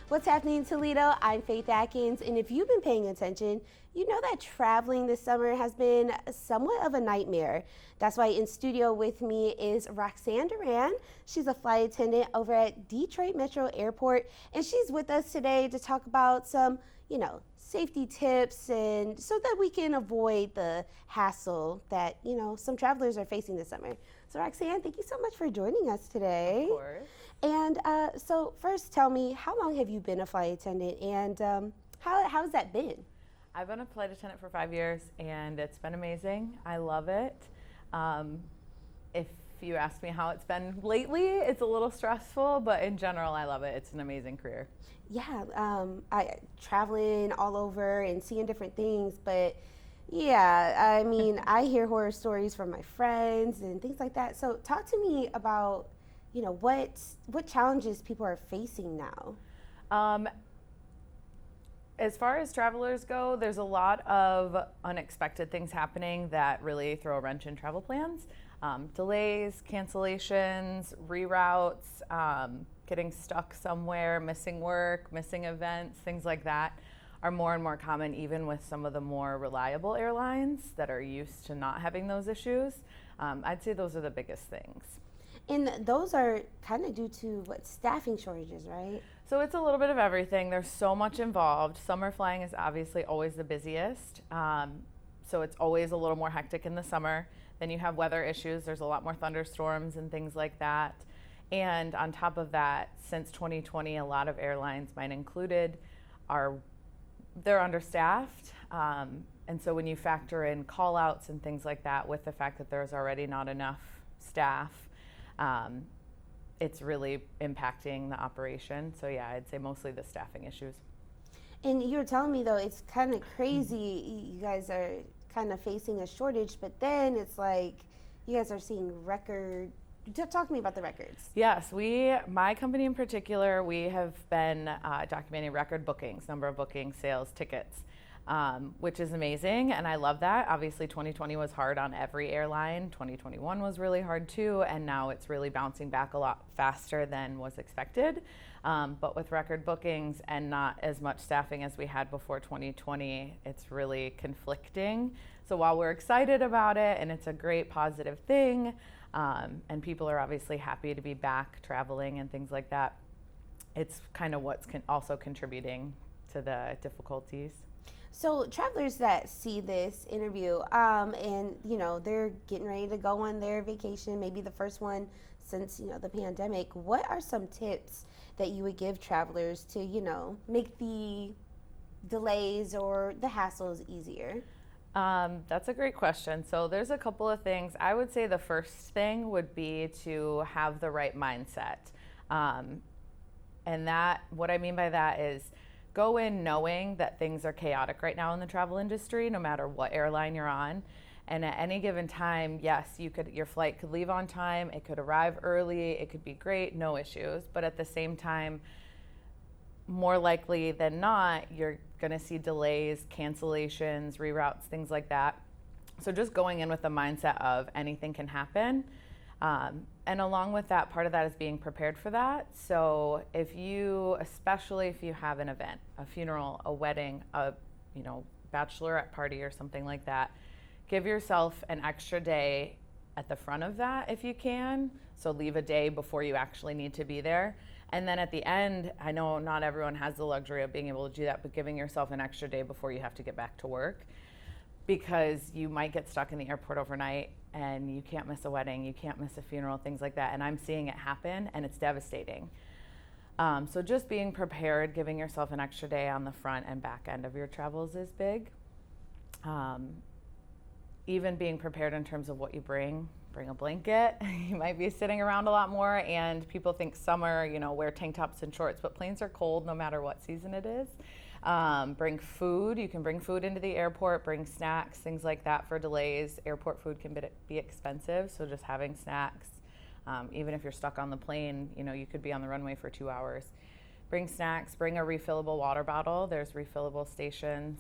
What's happening, Toledo? I'm Faith Atkins, and if you've been paying attention, you know that traveling this summer has been somewhat of a nightmare. That's why in studio with me is Roxanne Duran. She's a flight attendant over at Detroit Metro Airport, and she's with us today to talk about some, safety tips and so that we can avoid the hassle that, some travelers are facing this summer. So Roxanne, thank you so much for joining us today. Of course. And so first tell me, how long have you been a flight attendant, and how's that been? I've been a flight attendant for 5 years, and it's been amazing. I love it. If you ask me how it's been lately, it's a little stressful, but in general, I love it. It's an amazing career. Yeah, I traveling all over and seeing different things, but yeah, I mean, I hear horror stories from my friends and things like that. So talk to me about, what challenges people are facing now. As far as travelers go, there's a lot of unexpected things happening that really throw a wrench in travel plans. Delays, cancellations, reroutes, getting stuck somewhere, missing work, missing events, things like that are more and more common, even with some of the more reliable airlines that are used to not having those issues. I'd say those are the biggest things. And those are kind of due to staffing shortages, right? So it's a little bit of everything. There's so much involved. Summer flying is obviously always the busiest. So it's always a little more hectic in the summer. Then you have weather issues. There's a lot more thunderstorms and things like that. And on top of that, since 2020, a lot of airlines, mine included, they're understaffed. And so when you factor in call outs and things like that with the fact that there's already not enough staff, it's really impacting the operation. So yeah, I'd say mostly the staffing issues. And you were telling me, though, it's kind of crazy. You guys are kind of facing a shortage, but then it's like you guys are seeing record. Talk to me about the records. Yes, my company in particular, we have been documenting record bookings, number of bookings, sales, tickets, which is amazing, and I love that. Obviously, 2020 was hard on every airline. 2021 was really hard too, and now it's really bouncing back a lot faster than was expected. But with record bookings and not as much staffing as we had before 2020, it's really conflicting. So while we're excited about it, and it's a great positive thing, and people are obviously happy to be back traveling and things like that, it's kind of what's also contributing to the difficulties. So travelers that see this interview, and they're getting ready to go on their vacation, maybe the first one since the pandemic, what are some tips that you would give travelers to make the delays or the hassles easier? That's a great question. So there's a couple of things. I would say the first thing would be to have the right mindset. And that, what I mean by that is go in knowing that things are chaotic right now in the travel industry, no matter what airline you're on. And at any given time, yes, your flight could leave on time, it could arrive early, it could be great, no issues. But at the same time, more likely than not, you're going to see delays, cancellations, reroutes, things like that. So just going in with the mindset of anything can happen. And along with that, part of that is being prepared for that. So especially if you have an event, a funeral, a wedding, a bachelorette party or something like that, give yourself an extra day at the front of that if you can. So leave a day before you actually need to be there. And then at the end, I know not everyone has the luxury of being able to do that, but giving yourself an extra day before you have to get back to work, because you might get stuck in the airport overnight and you can't miss a wedding, you can't miss a funeral, things like that. And I'm seeing it happen, and it's devastating. So just being prepared, giving yourself an extra day on the front and back end of your travels is big. Even being prepared in terms of what you bring a blanket. You might be sitting around a lot more, and people think summer, wear tank tops and shorts, but planes are cold no matter what season it is. Bring food. You can bring food into the airport, bring snacks, things like that for delays. Airport food can be expensive, so just having snacks. Even if you're stuck on the plane, you could be on the runway for 2 hours. Bring snacks, bring a refillable water bottle. There's refillable stations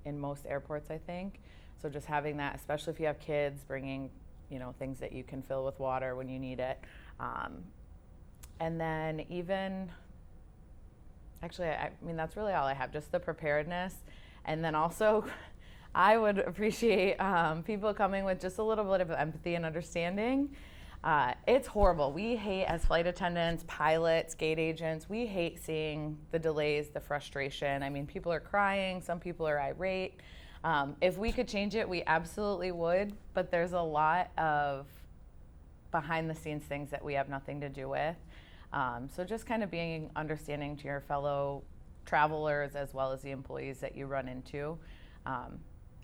in most airports, I think. So just having that, especially if you have kids, bringing things that you can fill with water when you need it. And then even Actually, I mean, that's really all I have, just the preparedness. And then also, I would appreciate people coming with just a little bit of empathy and understanding. It's horrible. We hate, as flight attendants, pilots, gate agents, we hate seeing the delays, the frustration. I mean, people are crying, some people are irate. If we could change it, we absolutely would, but there's a lot of behind the scenes things that we have nothing to do with. So just kind of being understanding to your fellow travelers as well as the employees that you run into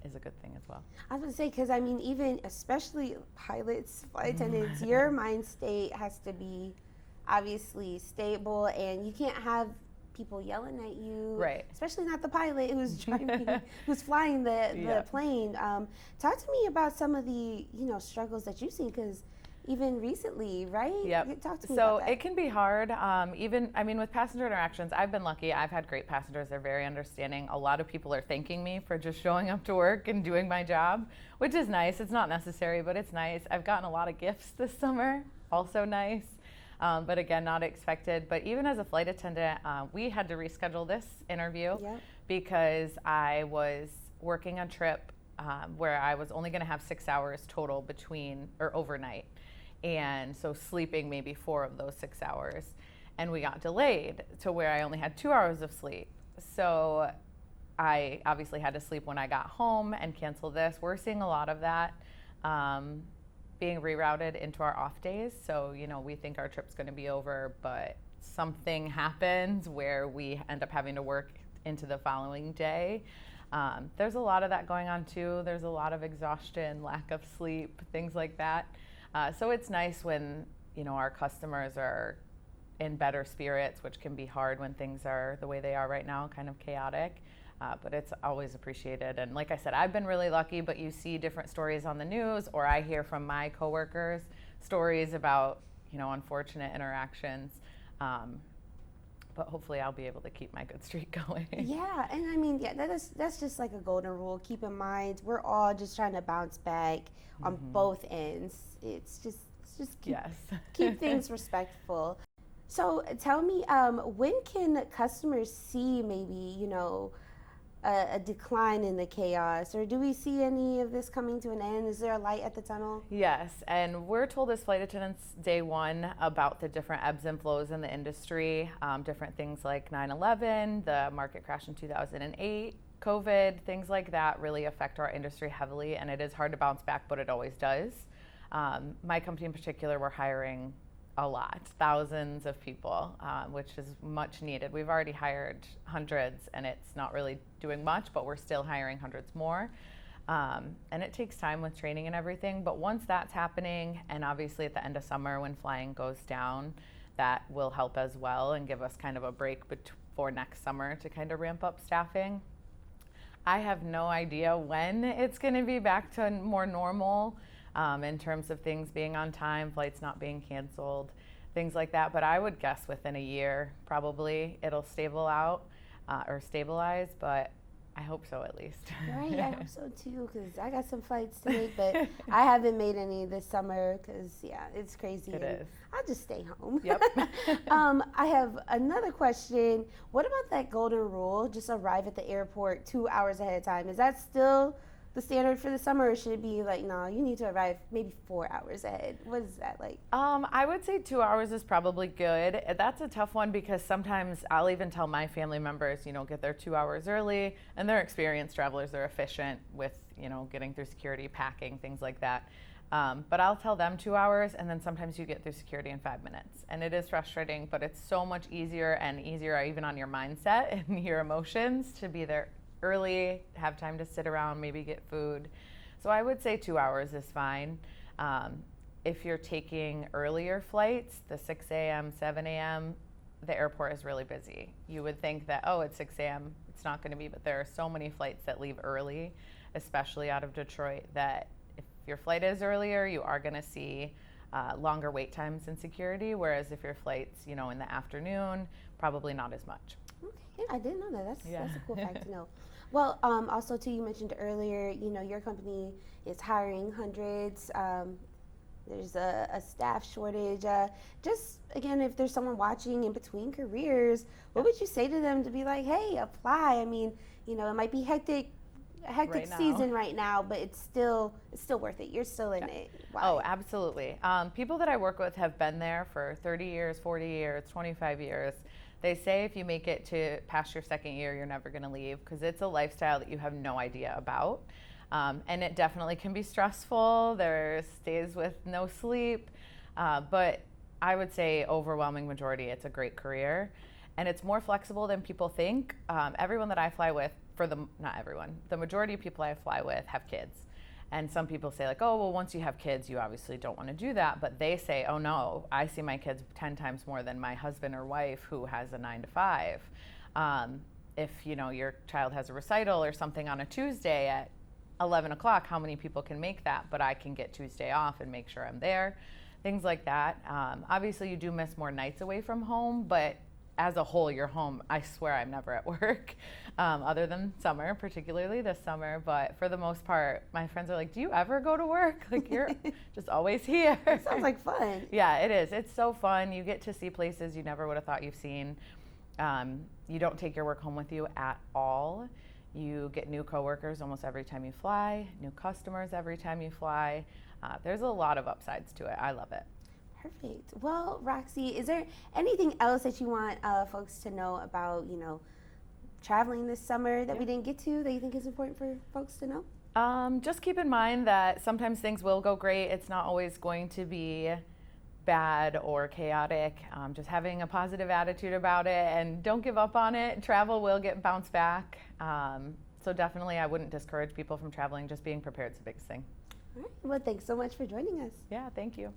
is a good thing as well. I was going to say, because I mean, even especially pilots, flight attendants, your mind state has to be obviously stable, and you can't have people yelling at you, right? Especially not the pilot who's driving, who's flying the plane. Talk to me about some of the struggles that you've seen, because even recently, right? Yep. Talk to me so about that. It can be hard. Even, I mean, with passenger interactions, I've been lucky. I've had great passengers. They're very understanding. A lot of people are thanking me for just showing up to work and doing my job, which is nice. It's not necessary, but it's nice. I've gotten a lot of gifts this summer, also nice. But again, not expected. But even as a flight attendant, we had to reschedule this interview because I was working a trip where I was only going to have 6 hours total between or overnight. And so sleeping maybe 4 of those 6 hours. And we got delayed to where I only had 2 hours of sleep. So I obviously had to sleep when I got home and cancel this. We're seeing a lot of that being rerouted into our off days. So, we think our trip's going to be over, but something happens where we end up having to work into the following day. There's a lot of that going on too. There's a lot of exhaustion, lack of sleep, things like that. So it's nice when, our customers are in better spirits, which can be hard when things are the way they are right now, kind of chaotic. But it's always appreciated. And like I said, I've been really lucky, but you see different stories on the news, or I hear from my coworkers stories about, unfortunate interactions. But hopefully I'll be able to keep my good streak going. Yeah, and I mean, that's just like a golden rule. Keep in mind, we're all just trying to bounce back on both ends. It's just keep things respectful. So tell me, when can customers see maybe, a decline in the chaos, or do we see any of this coming to an end? Is there a light at the tunnel? Yes, and we're told as flight attendants day one about the different ebbs and flows in the industry, different things like 9/11, the market crash in 2008, COVID, things like that really affect our industry heavily, and it is hard to bounce back, but it always does. My company in particular, we're hiring a lot, thousands of people, which is much needed. We've already hired hundreds, and it's not really doing much, but we're still hiring hundreds more. And it takes time with training and everything, but once that's happening, and obviously at the end of summer when flying goes down, that will help as well and give us kind of a break for next summer to kind of ramp up staffing. I have no idea when it's going to be back to more normal. In terms of things being on time, flights not being canceled, things like that. But I would guess within a year, probably it'll stabilize, but I hope so at least. Right, I hope so too, because I got some flights to make, but I haven't made any this summer because, it's crazy. It is. I'll just stay home. Yep. I have another question. What about that golden rule, just arrive at the airport 2 hours ahead of time? Is that still the standard for the summer, or should it be like, no, you need to arrive maybe 4 hours ahead? What is that like? I would say 2 hours is probably good. That's a tough one because sometimes I'll even tell my family members, get there 2 hours early, and they're experienced travelers. They're efficient with, getting through security, packing, things like that. But I'll tell them 2 hours, and then sometimes you get through security in 5 minutes. And it is frustrating, but it's so much easier even on your mindset and your emotions to be there early, have time to sit around, maybe get food. So I would say 2 hours is fine. If you're taking earlier flights, the 6 a.m., 7 a.m., the airport is really busy. You would think that, it's 6 a.m., it's not going to be, but there are so many flights that leave early, especially out of Detroit, that if your flight is earlier, you are going to see longer wait times in security, whereas if your flight's, in the afternoon, probably not as much. Okay, I didn't know that. That's a cool fact to know. Well, also too, you mentioned earlier, your company is hiring hundreds. There's a staff shortage. Just again, if there's someone watching in between careers, what would you say to them to be like, hey, apply? I mean, it might be a hectic Right now. season right now, but it's still worth it. You're still in it. Why? Oh, absolutely. People that I work with have been there for 30 years, 40 years, 25 years. They say if you make it to past your second year, you're never going to leave because it's a lifestyle that you have no idea about. And it definitely can be stressful. There's days with no sleep. But I would say overwhelming majority, it's a great career. And it's more flexible than people think. Everyone that I fly with, not everyone, the majority of people I fly with have kids. And some people say like, oh, well, once you have kids, you obviously don't want to do that. But they say, oh no, I see my kids 10 times more than my husband or wife who has a 9 to 5. If your child has a recital or something on a Tuesday at 11 o'clock, how many people can make that? But I can get Tuesday off and make sure I'm there. Things like that. Obviously, you do miss more nights away from home, but as a whole, you're home. I swear I'm never at work, other than summer, particularly this summer. But for the most part, my friends are like, do you ever go to work? Like, you're just always here. Sounds like fun. Yeah, it is. It's so fun. You get to see places you never would have thought you've seen. You don't take your work home with you at all. You get new coworkers almost every time you fly, new customers every time you fly. There's a lot of upsides to it. I love it. Perfect. Well, Roxy, is there anything else that you want folks to know about, traveling this summer that we didn't get to that you think is important for folks to know? Just keep in mind that sometimes things will go great. It's not always going to be bad or chaotic. Just having a positive attitude about it and don't give up on it. Travel will get bounced back. So definitely I wouldn't discourage people from traveling. Just being prepared is the biggest thing. All right. Well, thanks so much for joining us. Yeah, thank you.